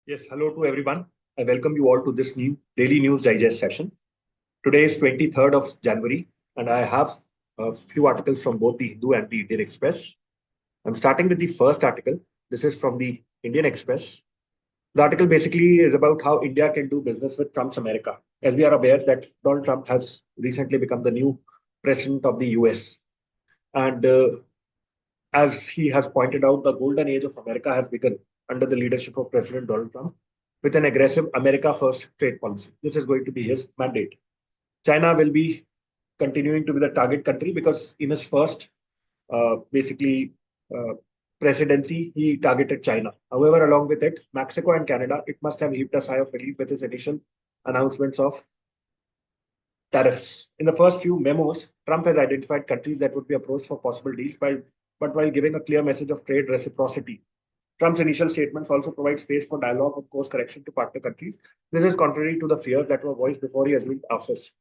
Yes, hello to everyone. I welcome you all to this new daily news digest session. Today is 23rd of January, and I have a few articles from both the Hindu and the Indian Express. I'm starting with the first article. This is from the Indian Express. The article basically is about how India can do business with Trump's America. As we are aware that Donald Trump has recently become the new president of the US. And as he has pointed out, the golden age of America has begun under the leadership of President Donald Trump with an aggressive America first trade policy. This is going to be his mandate. China will be continuing to be the target country because in his first basically uh, presidency, he targeted China. However, along with it, Mexico and Canada, it must have heaved a sigh of relief with his initial announcements of tariffs. In the first few memos, Trump has identified countries that would be approached for possible deals, but while giving a clear message of trade reciprocity. Trump's initial statements also provide space for dialogue and course correction to partner countries. This is contrary to the fears that were voiced before he assumed office.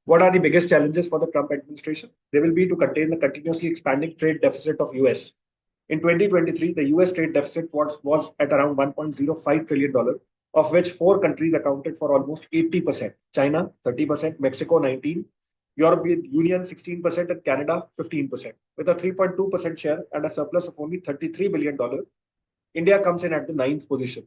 What are the biggest challenges for the Trump administration? They will be to contain the continuously expanding trade deficit of US. In 2023, the US trade deficit was at around $1.05 trillion, of which four countries accounted for almost 80%. China, 30%, Mexico, 19%, European Union, 16%, and Canada, 15%. With a 3.2% share and a surplus of only $33 billion, India comes in at the ninth position.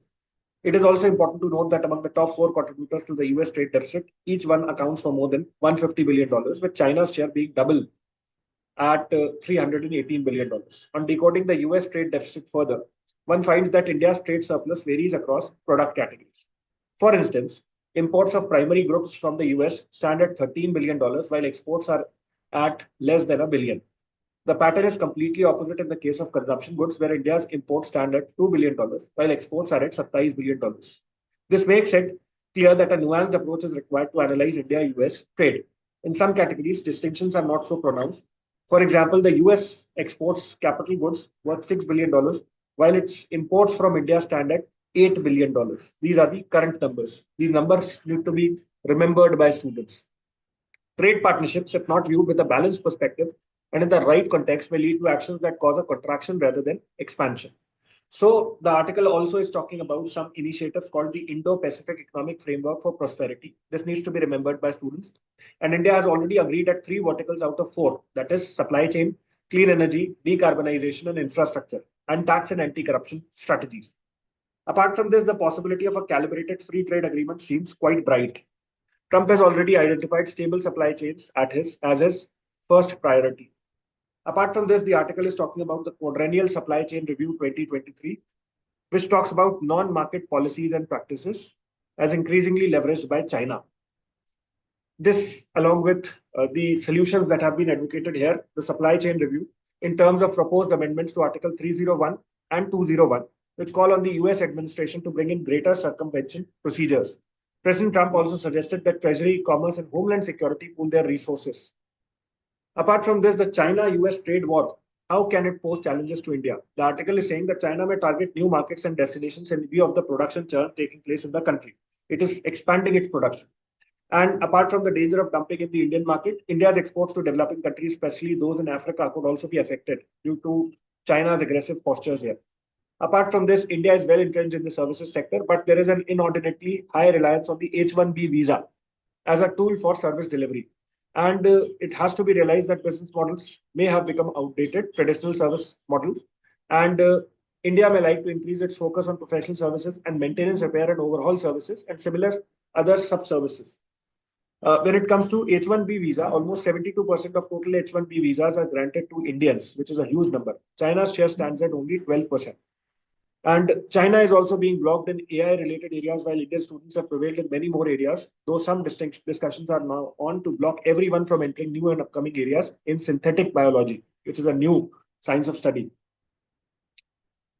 It is also important to note that among the top four contributors to the US trade deficit, each one accounts for more than $150 billion, with China's share being double at $318 billion. On decoding the US trade deficit further, one finds that India's trade surplus varies across product categories. For instance, imports of primary goods from the US stand at $13 billion, while exports are at less than a billion. The pattern is completely opposite in the case of consumption goods, where India's imports stand at $2 billion, while exports are at $27 billion. This makes it clear that a nuanced approach is required to analyze India-US trade. In some categories, distinctions are not so pronounced. For example, the US exports capital goods worth $6 billion, while its imports from India stand at $8 billion. These are the current numbers. These numbers need to be remembered by students. Trade partnerships, if not viewed with a balanced perspective and in the right context, may lead to actions that cause a contraction rather than expansion. So the article also is talking about some initiatives called the Indo-Pacific Economic Framework for Prosperity. This needs to be remembered by students. And India has already agreed at three verticals out of four, that is supply chain, clean energy, decarbonization and infrastructure, and tax and anti-corruption strategies. Apart from this, the possibility of a calibrated free trade agreement seems quite bright. Trump has already identified stable supply chains as his first priority. Apart from this, the article is talking about the Quadrennial Supply Chain Review 2023, which talks about non-market policies and practices as increasingly leveraged by China. This, along with the solutions that have been advocated here, the supply chain review, in terms of proposed amendments to Article 301 and 201, which call on the US administration to bring in greater circumvention procedures. President Trump also suggested that Treasury, Commerce, and Homeland Security pool their resources. Apart from this, the China-US trade war, how can it pose challenges to India? The article is saying that China may target new markets and destinations in view of the production churn taking place in the country. It is expanding its production. And apart from the danger of dumping in the Indian market, India's exports to developing countries, especially those in Africa, could also be affected due to China's aggressive postures here. Apart from this, India is well entrenched in the services sector, but there is an inordinately high reliance on the H-1B visa as a tool for service delivery. And it has to be realized that business models may have become outdated, traditional service models, and India may like to increase its focus on professional services and maintenance, repair, and overhaul services, and similar other sub-services. When it comes to H-1B visa, almost 72% of total H-1B visas are granted to Indians, which is a huge number. China's share stands at only 12%. And China is also being blocked in AI-related areas, while Indian students have prevailed in many more areas, though some discussions are now on to block everyone from entering new and upcoming areas in synthetic biology, which is a new science of study.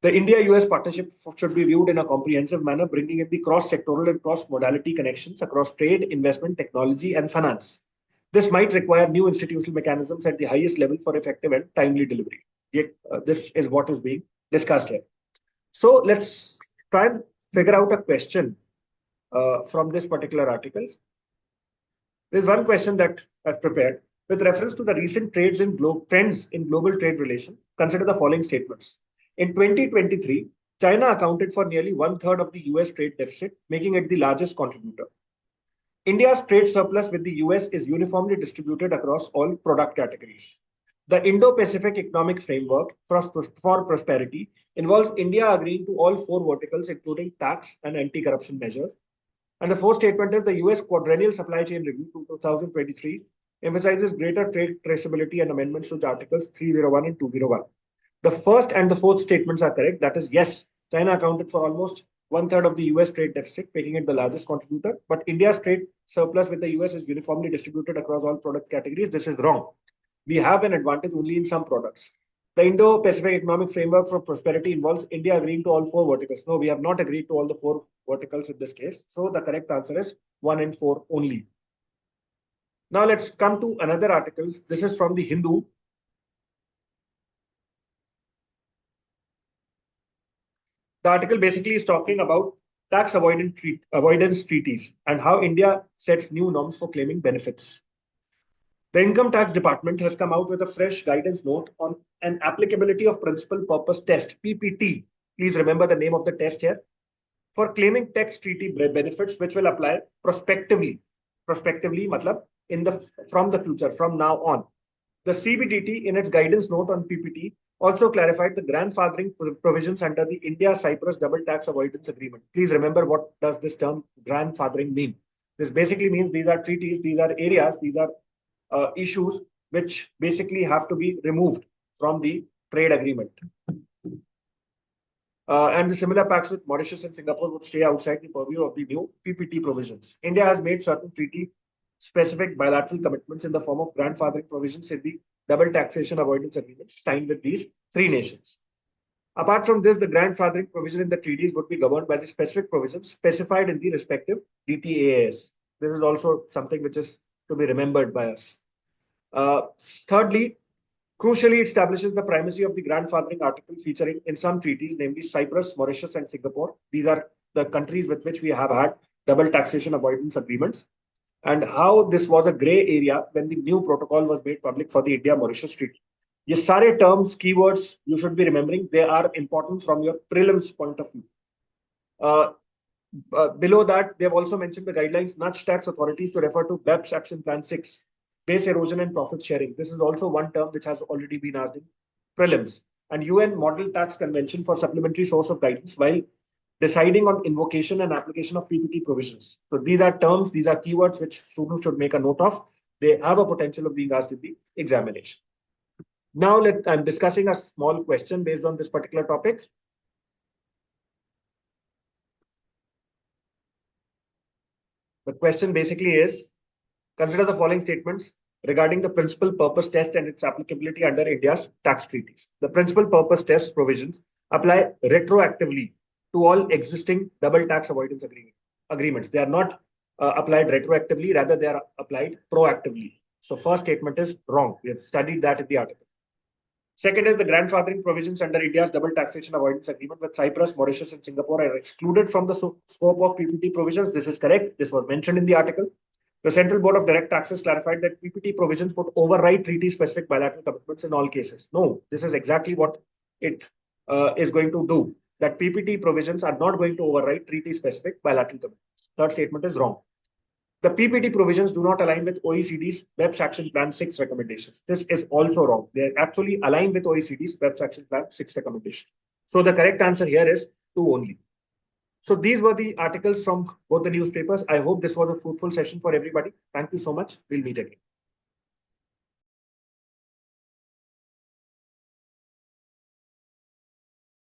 The India-US partnership should be viewed in a comprehensive manner, bringing in the cross-sectoral and cross-modality connections across trade, investment, technology, and finance. This might require new institutional mechanisms at the highest level for effective and timely delivery. Yet, this is what is being discussed here. So let's try and figure out a question from this particular article. There's one question that I've prepared. With reference to the recent trends in global trade relations, consider the following statements. In 2023, China accounted for nearly one-third of the US trade deficit, making it the largest contributor. India's trade surplus with the US is uniformly distributed across all product categories. The Indo-Pacific Economic Framework for Prosperity involves India agreeing to all four verticals, including tax and anti-corruption measures. And the fourth statement is the US Quadrennial Supply Chain Review 2023 emphasizes greater trade traceability and amendments to the Articles 301 and 201. The first and the fourth statements are correct. That is, yes, China accounted for almost one-third of the US trade deficit, making it the largest contributor. But India's trade surplus with the US is uniformly distributed across all product categories. This is wrong. We have an advantage only in some products. The Indo-Pacific Economic Framework for Prosperity involves India agreeing to all four verticals. No, we have not agreed to all the four verticals in this case. So the correct answer is 1 and 4 only. Now let's come to another article. This is from the Hindu. The article basically is talking about tax avoidance treaties and how India sets new norms for claiming benefits. The Income Tax Department has come out with a fresh guidance note on an applicability of principal purpose test, PPT. Please remember the name of the test here. For claiming tax treaty benefits, which will apply prospectively. Prospectively, matlab from the future, from now on. The CBDT, in its guidance note on PPT, also clarified the grandfathering provisions under the India-Cyprus Double Tax Avoidance Agreement. Please remember, what does this term grandfathering mean? This basically means these are treaties, these are areas, these are issues which basically have to be removed from the trade agreement. And the similar pacts with Mauritius and Singapore would stay outside the purview of the new PPT provisions. India has made certain treaty-specific bilateral commitments in the form of grandfathering provisions in the double taxation avoidance agreements signed with these three nations. Apart from this, the grandfathering provision in the treaties would be governed by the specific provisions specified in the respective DTAAS. This is also something which is to be remembered by us. Thirdly, crucially, it establishes the primacy of the grandfathering article featuring in some treaties, namely Cyprus, Mauritius, and Singapore. These are the countries with which we have had double taxation avoidance agreements, and how this was a gray area when the new protocol was made public for the India-Mauritius treaty. ये सारे terms, keywords you should be remembering. They are important from your prelims point of view. Below that, they have also mentioned the guidelines nudge tax authorities to refer to BEPS Action Plan 6, base erosion and profit sharing. This is also one term which has already been asked in prelims. And UN Model Tax Convention for supplementary source of guidance while deciding on invocation and application of PPT provisions. So these are terms, these are keywords which students should make a note of. They have a potential of being asked in the examination. Now I'm discussing a small question based on this particular topic. The question basically is, consider the following statements regarding the principal purpose test and its applicability under India's tax treaties. The principal purpose test provisions apply retroactively to all existing double tax avoidance agreements. They are not applied retroactively, rather they are applied proactively. So first statement is wrong. We have studied that in the article. Second is the grandfathering provisions under India's double taxation avoidance agreement with Cyprus, Mauritius, and Singapore are excluded from the scope of PPT provisions. This is correct. This was mentioned in the article. The Central Board of Direct Taxes clarified that PPT provisions would override treaty-specific bilateral commitments in all cases. No, this is exactly what it is going to do. That PPT provisions are not going to override treaty-specific bilateral commitments. Third statement is wrong. The PPT provisions do not align with OECD's BEPS Action Plan 6 recommendations. This is also wrong. They are actually aligned with OECD's BEPS Action Plan 6 recommendations. So the correct answer here is 2 only. So these were the articles from both the newspapers. I hope this was a fruitful session for everybody. Thank you so much. We'll meet again.